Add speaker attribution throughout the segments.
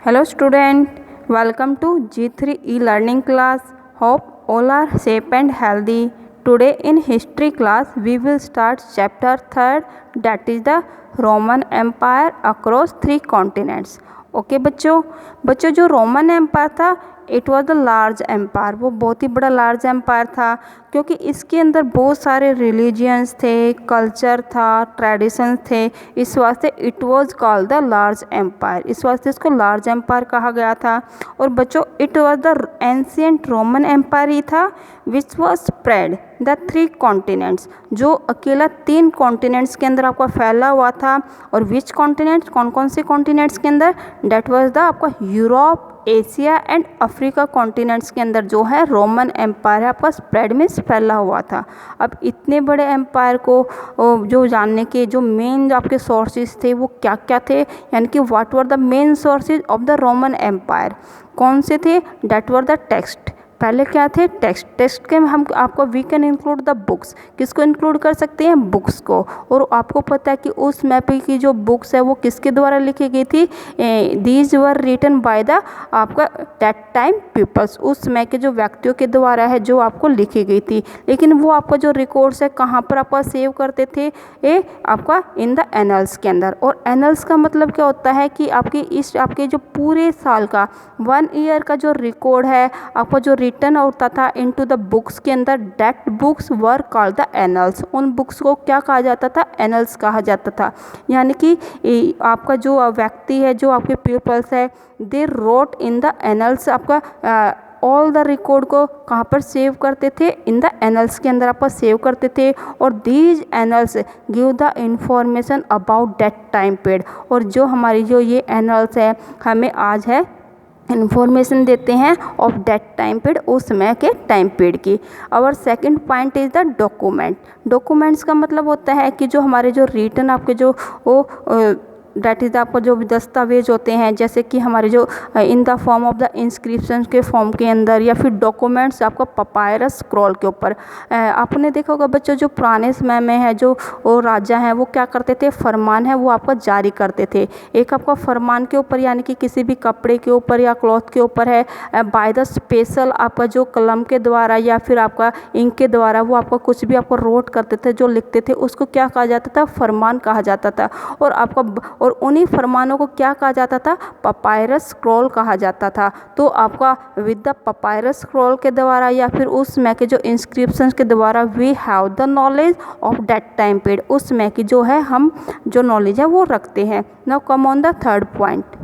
Speaker 1: Hello student, welcome to G3 e-learning class. Hope all are safe and healthy. Today in history class we will start chapter 3rd, that is the Roman Empire across 3 continents. Okay बच्चों जो Roman empire था it was the large empire, वो बहुत ही बड़ा large empire था क्योंकि इसके अंदर बहुत सारे रिलीजियंस थे, कल्चर था, ट्रेडिशंस थे, इस वास्ते it was called the large empire, इस वास्ते इसको लार्ज एम्पायर कहा गया था। और बच्चों it was the ancient Roman empire ही था which was spread the 3 continents, जो अकेला 3 कॉन्टिनेंट्स के अंदर आपका फैला हुआ था। और विच कॉन्टिनेंट्स, कौन कौन से कॉन्टिनेंट्स के अंदर, डेट वॉज द आपका Europe, Asia and Africa continents के अंदर जो है रोमन एम्पायर है आपका स्प्रेड में फैला हुआ था। अब इतने बड़े एम्पायर को जो जानने के जो मेन आपके सोर्सेज थे वो क्या क्या थे, यानी कि what were the main sources of the Roman empire, कौन से थे, डेट वर द टेक्स्ट। पहले क्या थे, टेक्स्ट के हम आपको we can include the books, किसको इंक्लूड कर सकते हैं, बुक्स को। और आपको पता है कि उस मैप की जो बुक्स है वो किसके द्वारा लिखी गई थी, these were written by the आपका दैट टाइम पीपल्स, उस समय के जो व्यक्तियों के द्वारा है जो आपको लिखी गई थी। लेकिन वो आपका जो रिकॉर्ड्स है कहाँ पर आपका सेव करते थे, ये आपका इन द एनल्स के अंदर। और एनल्स का मतलब क्या होता है कि आपके जो पूरे साल का 1 ईयर का जो रिकॉर्ड है आपका जो रिटर्न होता था इनटू द बुक्स के अंदर, that books were called the annuls. उन बुक्स को क्या कहा जाता था, एनल्स कहा जाता था। यानी कि आपका जो व्यक्ति है, जो आपके पीपल्स है, they wrote in the annuls, आपका ऑल द रिकॉर्ड को कहाँ पर सेव करते थे, इन द एनल्स के अंदर आपका सेव करते थे। और these annuls give the information about that time period. और जो हमारी जो ये एनल्स है हमें आज है इन्फॉर्मेशन देते हैं ऑफ दैट टाइम पीरियड, उस समय के टाइम पीरियड की। और second point is the document. Documents का मतलब होता है कि जो हमारे जो रिटर्न आपके जो वो डैट इज़ आपको जो दस्तावेज होते हैं, जैसे कि हमारे जो in the form of the inscription के फॉर्म के अंदर, या फिर डॉक्यूमेंट्स आपका पपायरस स्क्रॉल के ऊपर। आपने देखा होगा बच्चों जो पुराने समय में है जो वो राजा हैं वो क्या करते थे, फरमान है वो आपका जारी करते थे। एक आपका फरमान के ऊपर यानी कि किसी भी कपड़े के ऊपर या क्लॉथ के ऊपर है, बाय द स्पेशल आपका जो कलम के द्वारा या फिर आपका इंक के द्वारा वो आपका कुछ भी आपको रोट करते थे, जो लिखते थे उसको क्या कहा जाता था, फरमान कहा जाता था। और आपका और उन्हीं फरमानों को क्या कहा जाता था, पपायरस स्क्रॉल कहा जाता था। तो आपका विद द पपायरस स्क्रॉल के द्वारा या फिर उस समय के जो इंस्क्रिप्शंस के द्वारा we have the knowledge of that time period, उस समय की जो है हम जो नॉलेज है वो रखते हैं। Now come on the third point,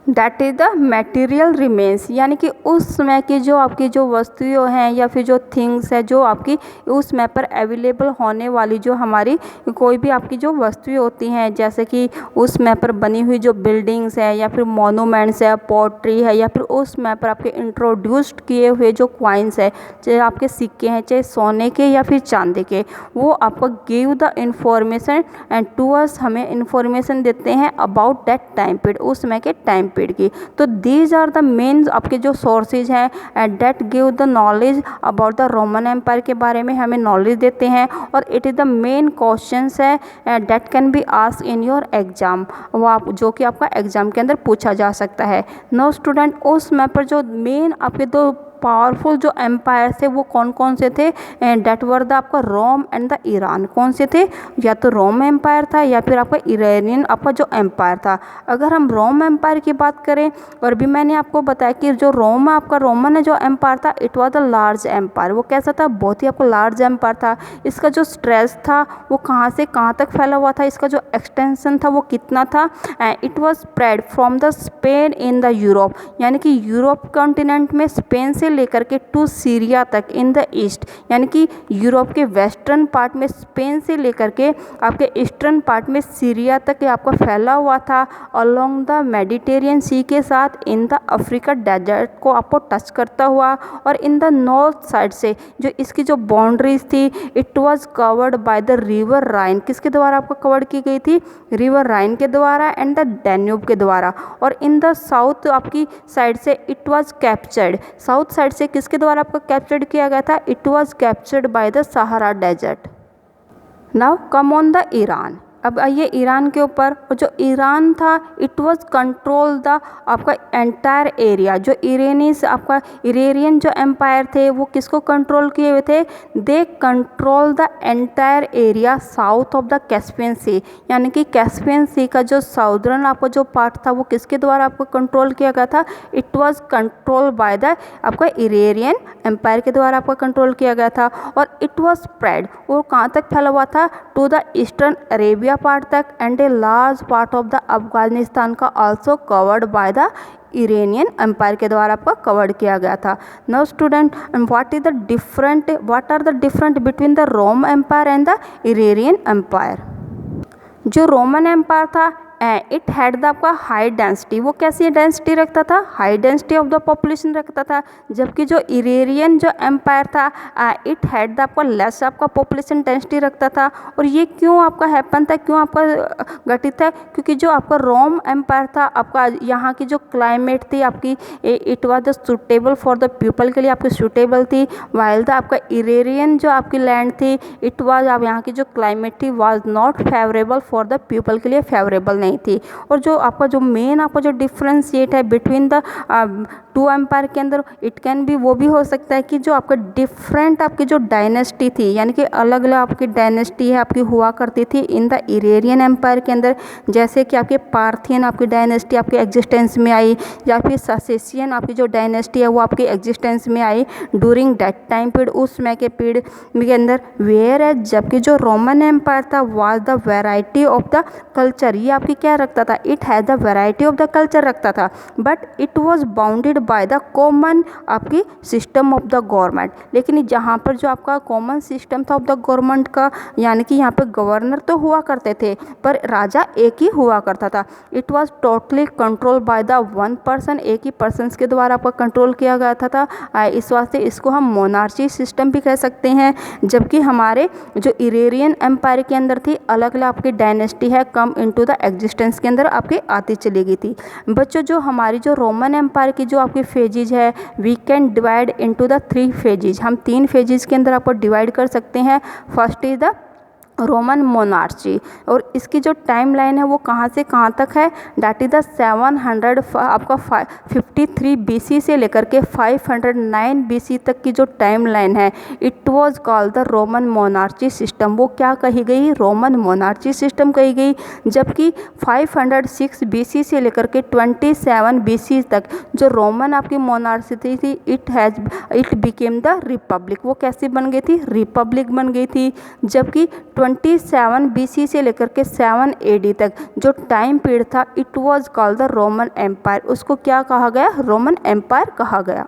Speaker 1: that is the material remains, यानी कि उस समय की जो आपकी जो वस्तुएं हैं या फिर जो थिंग्स है जो आपकी उस समय पर अवेलेबल होने वाली जो हमारी कोई भी आपकी जो वस्तुएं होती हैं, जैसे कि उस समय पर बनी हुई जो बिल्डिंग्स है या फिर मोनूमेंट्स है, पोट्री है, या फिर उस समय पर आपके इंट्रोड्यूस्ड किए हुए जो क्वाइंस है, चाहे आपके सिक्के हैं, चाहे सोने के या फिर चांदी के, वो आपको give the information and to us, हमें इंफॉर्मेशन देते हैं अबाउट दैट टाइम पीरियड, उस समय के टाइम पीरियड की। तो दीज आर द मेन आपके जो सोर्सेज हैं that give the knowledge about the Roman empire के बारे में हमें नॉलेज देते हैं। और it is the main questions है that can be asked in your exam, वो आप जो कि आपका एग्जाम के अंदर पूछा जा सकता है। नो स्टूडेंट, उस समय पर जो मेन आपके दो पावरफुल जो एम्पायर थे वो कौन कौन से थे, डेट वर द आपका रोम एंड द ईरान। कौन से थे, या तो रोम एम्पायर था या फिर आपका ईरानियन आपका जो एम्पायर था। अगर हम रोम एम्पायर की बात करें, और भी मैंने आपको बताया कि जो रोम आपका रोमन है जो एम्पायर था it was the large empire. वो कैसा था, बहुत ही आपको लार्ज एम्पायर था। इसका जो स्ट्रेस था वो कहाँ से कहाँ तक फैला हुआ था, इसका जो एक्सटेंशन था वो कितना था, it was spread from the Spain in the Europe, यानी कि यूरोप कॉन्टिनेंट में स्पेन से लेकर के टू सीरिया तक इन द ईस्ट, यानी कि यूरोप के वेस्टर्न पार्ट में स्पेन से लेकर के आपके ईस्टर्न पार्ट में सीरिया तक आपका फैला हुआ था, अलोंग द मेडिटेरियन सी के साथ इन द अफ्रीका डेजर्ट को आपको टच करता हुआ। और इन द नॉर्थ साइड से जो इसकी जो बाउंड्रीज थी it was covered by the river Rhine, किसके द्वारा आपको कवर की गई थी, रिवर राइन के द्वारा एंड द डैन्यूब के द्वारा। और इन द साउथ आपकी साइड से it was captured, south side से किसके द्वारा आपको कैप्चर्ड किया गया था, it was captured by the Sahara desert. Now come on the Iran. अब आइए ईरान के ऊपर। और जो ईरान था इट वाज कंट्रोल द आपका एंटायर एरिया। जो इरेनीस आपका इरेनियन जो एम्पायर थे वो किसको कंट्रोल किए हुए थे? They control the entire area south of the Caspian sea, यानी कि कैस्पियन सी का जो साउदर्न आपका जो पार्ट था वो किसके द्वारा आपको कंट्रोल किया गया था? It was control by the आपका इरेनियन एम्पायर के द्वारा आपका कंट्रोल किया गया था। और इट वाज स्प्रेड, वो कहाँ तक फैला हुआ था? To the eastern Arabia part तक, and a large part of the Afghanistan का also covered by the Iranian empire के द्वारा आपका कवर्ड किया गया था। Now student, what are the different between the Rome empire and the Iranian empire? जो Roman empire था इट हैड द आपका हाई डेंसिटी, वो कैसी डेंसिटी रखता था? High density of the population रखता था। जबकि जो इरेनियन जो एम्पायर था इट हैड द आपका लेस आपका पॉपुलेशन डेंसिटी रखता था। और ये क्यों आपका हैपन था, क्यों आपका घटित है? क्योंकि जो आपका रोम एम्पायर था आपका यहाँ की जो क्लाइमेट थी आपकी it was the suitable for the people के लिए आपकी सूटेबल थी, वाइल द आपका इरेनियन जो आपकी लैंड थी इट वाज आप यहाँ की जो क्लाइमेट थी was not favourable for the people के लिए फेवरेबल नहीं थी। और जो आपका जो मेन आपका जो डिफ्रेंशिएट है बिटवीन द टू एम्पायर के अंदर इट कैन बी, वो भी हो सकता है कि जो आपका डिफरेंट आपकी जो डायनेस्टी थी, यानी कि अलग अलग आपकी डायनेस्टी है आपकी हुआ करती थी इन द इरेनियन एम्पायर के अंदर। जैसे कि आपके पार्थियन आपकी डायनेस्टी आपकी एग्जिस्टेंस में आई, या फिर ससेशियन आपकी जो डायनेस्टी है वो आपकी एग्जिस्टेंस में आई ड्यूरिंग दैट टाइम पीरियड, उस समय के पीरियड के अंदर। वेयर है जबकि जो रोमन एम्पायर था was the variety of the culture, ये आपकी क्या रखता था? It has the variety of the culture रखता था, but it was bounded by the common आपकी सिस्टम ऑफ द गवर्नमेंट। लेकिन जहाँ पर जो आपका कॉमन सिस्टम था ऑफ द गवर्नमेंट का, यानी कि यहाँ पे गवर्नर तो हुआ करते थे पर राजा एक ही हुआ करता था। It was totally control by the one person, एक ही पर्सन के द्वारा आपका कंट्रोल किया गया था। इस वास्ते इसको हम मोनार्ची सिस्टम भी कह सकते हैं। जबकि हमारे जो इरेनियन एम्पायर के अंदर थी अलग अलग आपकी डायनेस्टी है कम इनटू द एग्जिस्टेंस के अंदर आपके आती चली गई थी। बच्चों जो हमारी जो रोमन एम्पायर की जो आपकी फेजेज है we can divide into the 3 phases, हम 3 फेजेज के अंदर आपको डिवाइड कर सकते हैं। First is the Roman monarchy, और इसकी जो टाइम लाइन है वो कहाँ से कहाँ तक है? डैट इज द 700 आपका 53 BC से लेकर के 509 BC तक की जो टाइम लाइन है it was called the Roman monarchy system. वो क्या कही गई? रोमन मोनार्ची सिस्टम कही गई। जबकि 506 BC से लेकर के 27 BC तक जो रोमन आपकी मोनार्ची थी इट बिकेम द रिपब्लिक, वो कैसे बन गई थी? रिपब्लिक बन गई थी। जबकि 27 BC से लेकर के 7 AD तक जो टाइम पीरियड था it was called the Roman empire, उसको क्या कहा गया? रोमन एम्पायर कहा गया।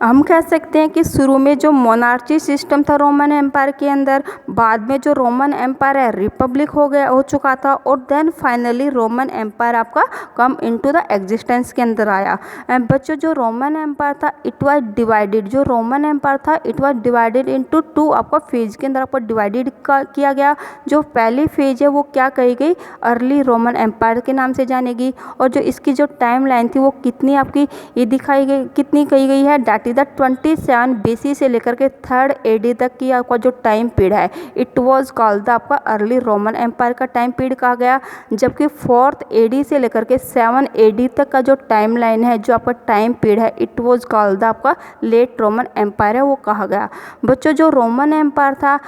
Speaker 1: हम कह सकते हैं कि शुरू में जो मोनार्ची सिस्टम था रोमन एम्पायर के अंदर, बाद में जो रोमन एम्पायर है रिपब्लिक हो चुका था, और देन फाइनली रोमन एम्पायर आपका कम इनटू द एग्जिस्टेंस के अंदर आया। बच्चों जो रोमन एम्पायर था इट वाज डिवाइडेड, जो रोमन एम्पायर था इट वाज डिवाइडेड इनटू 2 आपका फेज के अंदर आपको डिवाइडेड किया गया। जो पहली फेज है वो क्या कही गई? अर्ली रोमन एम्पायर के नाम से जानेगी। और जो इसकी जो टाइम लाइन थी वो कितनी आपकी ये दिखाई गई, कितनी कही गई है? डैट इज द 27 BC से लेकर के 3rd AD तक की आपका जो टाइम पीरियड है इट वाज कॉल्ड द आपका अर्ली रोमन एम्पायर का टाइम पीरियड कहा गया। जबकि 4th AD से लेकर के 7 AD तक का जो टाइम लाइन है जो आपका टाइम पीरियड है इट वाज कॉल्ड द आपका लेट रोमन एम्पायर है वो कहा गया। बच्चों जो रोमन एम्पायर था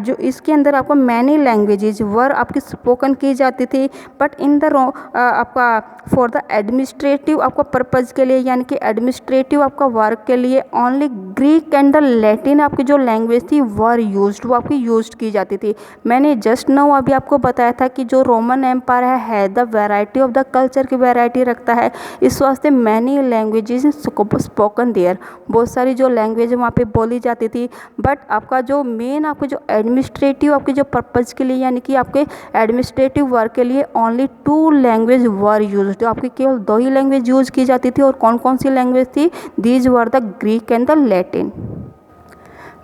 Speaker 1: जो इसके अंदर आपको मैनी लैंग्वेजेज वर आपकी स्पोकन की जाती थी, बट इन द आपका फॉर द एडमिनिस्ट्रेटिव आपका पर्पज़ के लिए, यानी कि एडमिनिस्ट्रेटिव आपका वर्क के लिए only Greek and the Latin आपकी जो लैंग्वेज थी वर यूज्ड, वो आपकी यूज्ड की जाती थी। मैंने जस्ट नाउ अभी आपको बताया था कि जो रोमन एम्पायर है the variety of the culture की वैरायटी रखता है, इस वास्ते मैनी लैंग्वेजेस स्पोकन देयर, बहुत सारी जो लैंग्वेज वहाँ पे बोली जाती थी। बट आपका जो मेन आपके जो एडमिनिस्ट्रेटिव आपके जो पर्पज़ के लिए, यानी कि आपके एडमिनिस्ट्रेटिव वर्क के लिए ओनली 2 लैंग्वेज वर यूज्ड, आपकी केवल 2 ही लैंग्वेज यूज़ की जाती थी। और कौन कौन सी लैंग्वेज थी? These were the Greek and the Latin.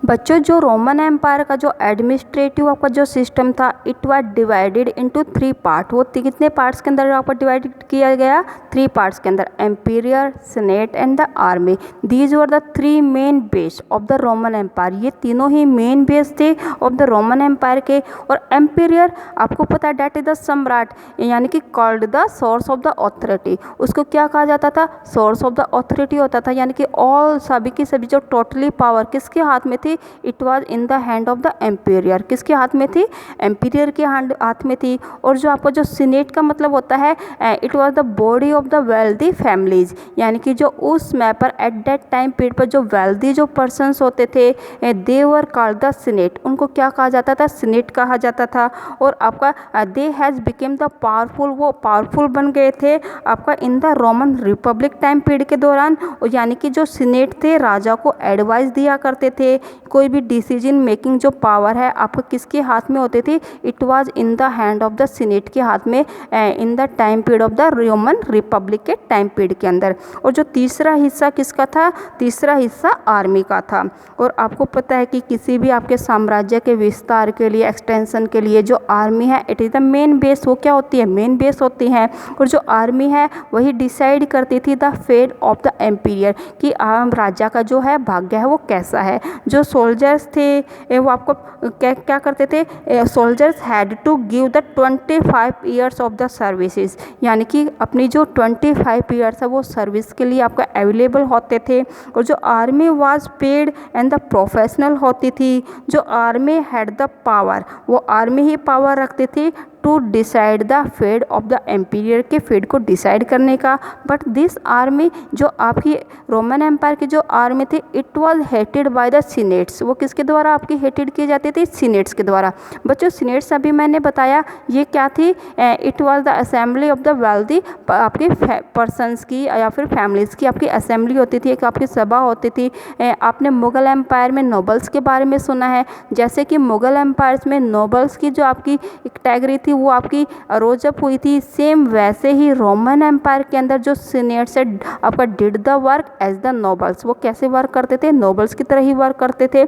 Speaker 1: बच्चों जो रोमन एम्पायर का जो एडमिनिस्ट्रेटिव आपका जो सिस्टम था it was divided into 3 part. वो कितने पार्ट्स के अंदर आपका डिवाइड किया गया? 3 पार्ट्स के अंदर, emperor, senate and the army. These were the 3 main base of the Roman empire. ये तीनों ही मेन बेस थे ऑफ द रोमन एम्पायर के। और एम्पीरियर आपको पता है डेट इज द सम्राट, यानी कि called the source of the authority. उसको क्या कहा जाता था? सोर्स ऑफ द ऑथोरिटी होता था, यानी कि ऑल सभी की सभी जो टोटली पावर किसके हाथ में थी? It was in the hand of the emperor. किसके हाथ में थी? एम्पीरियर के हाथ में थी। और जो आपका जो सीनेट का मतलब होता है, it was the body of the wealthy families, यानी कि जो उस समय पर एट दैट टाइम पीरियड पर जो वेल्दी जो पर्सन्स होते थे दे वर कॉल्ड द सीनेट। उनको क्या कहा जाता था? सीनेट कहा जाता था। और आपका they has became the powerful, वो पावरफुल बन गए थे आपका in the Roman Republic time period के दौरान। यानी कि जो सीनेट थे राजा को एडवाइस दिया करते थे। कोई भी डिसीजन मेकिंग जो पावर है आपको किसके हाथ में होती थी? It was in the hand of the senate के हाथ में in the time period of the Roman Republic के टाइम पीरियड के अंदर। और जो तीसरा हिस्सा किसका था? तीसरा हिस्सा आर्मी का था। और आपको पता है कि किसी भी आपके साम्राज्य के विस्तार के लिए, एक्सटेंशन के लिए जो आर्मी है it is the main base. वो क्या होती है? मेन बेस होती है। और जो आर्मी है वही डिसाइड करती थी द फेट ऑफ द एम्पीरियर, कि आम राजा का जो है भाग्य है वो कैसा है। जो सोल्जर्स थे वो आपको क्या करते थे? Soldiers had to give the 25 years of the services, यानी कि अपनी जो 25 ईयर्स है वो सर्विस के लिए आपका अवेलेबल होते थे। और जो army was paid and the professional होती थी। जो आर्मी हैड द पावर, वो आर्मी ही पावर रखती थी to decide the fate of the emperor के फेट को डिसाइड करने का। बट दिस आर्मी जो आपकी रोमन एम्पायर की जो आर्मी थी it was hated by the senates. वो किसके द्वारा आपकी हेटेड की जाती थी? सीनेट्स के द्वारा। बच्चों सीनेट्स अभी मैंने बताया ये क्या थी? It was the assembly of the wealthy, आपके पर्सनस की या फिर फैमिलीज की आपकी असेंबली होती थी, एक आपकी सभा होती थी। आपने मुगल एम्पायर में नोबल्स के बारे में सुना है। जैसे कि मुगल एम्पायर्स में नोबल्स की जो आपकी कैटेगरी थी वो आपकी अरोजप हुई थी, सेम वैसे ही रोमन एम्पायर के अंदर जो सीनियर से आपका did the work as the nobles. वो कैसे वर्क करते थे? नोबल्स की तरह ही वर्क करते थे।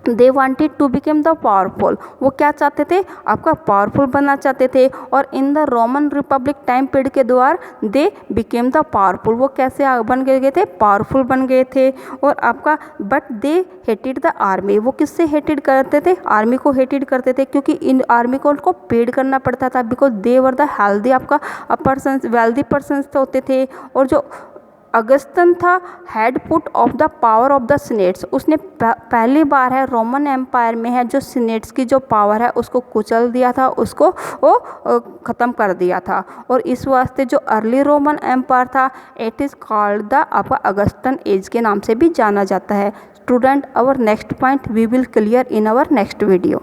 Speaker 1: They wanted to become the powerful. वो क्या चाहते थे? आपका पावरफुल बनना चाहते थे। और in the Roman Republic time period के द्वारा दे बिकेम द पावरफुल। वो कैसे बन गए थे? पावरफुल बन गए थे। और आपका but they hated the army. वो किससे हेटेड करते थे? आर्मी को हेटेड करते थे, क्योंकि इन आर्मी को उनको पेड करना पड़ता था, because they were the healthy आपका पर्सन, वेल्दी पर्सन होते थे। और जो अगस्तन था head put of the power of the senates. उसने पहली बार है रोमन एम्पायर में है जो सीनेट्स की जो पावर है उसको कुचल दिया था, उसको वो ख़त्म कर दिया था। और इस वास्ते जो अर्ली रोमन एम्पायर था इट इज़ कॉल्ड द आपका अगस्टन एज के नाम से भी जाना जाता है। Student, our next point we will clear in our next video.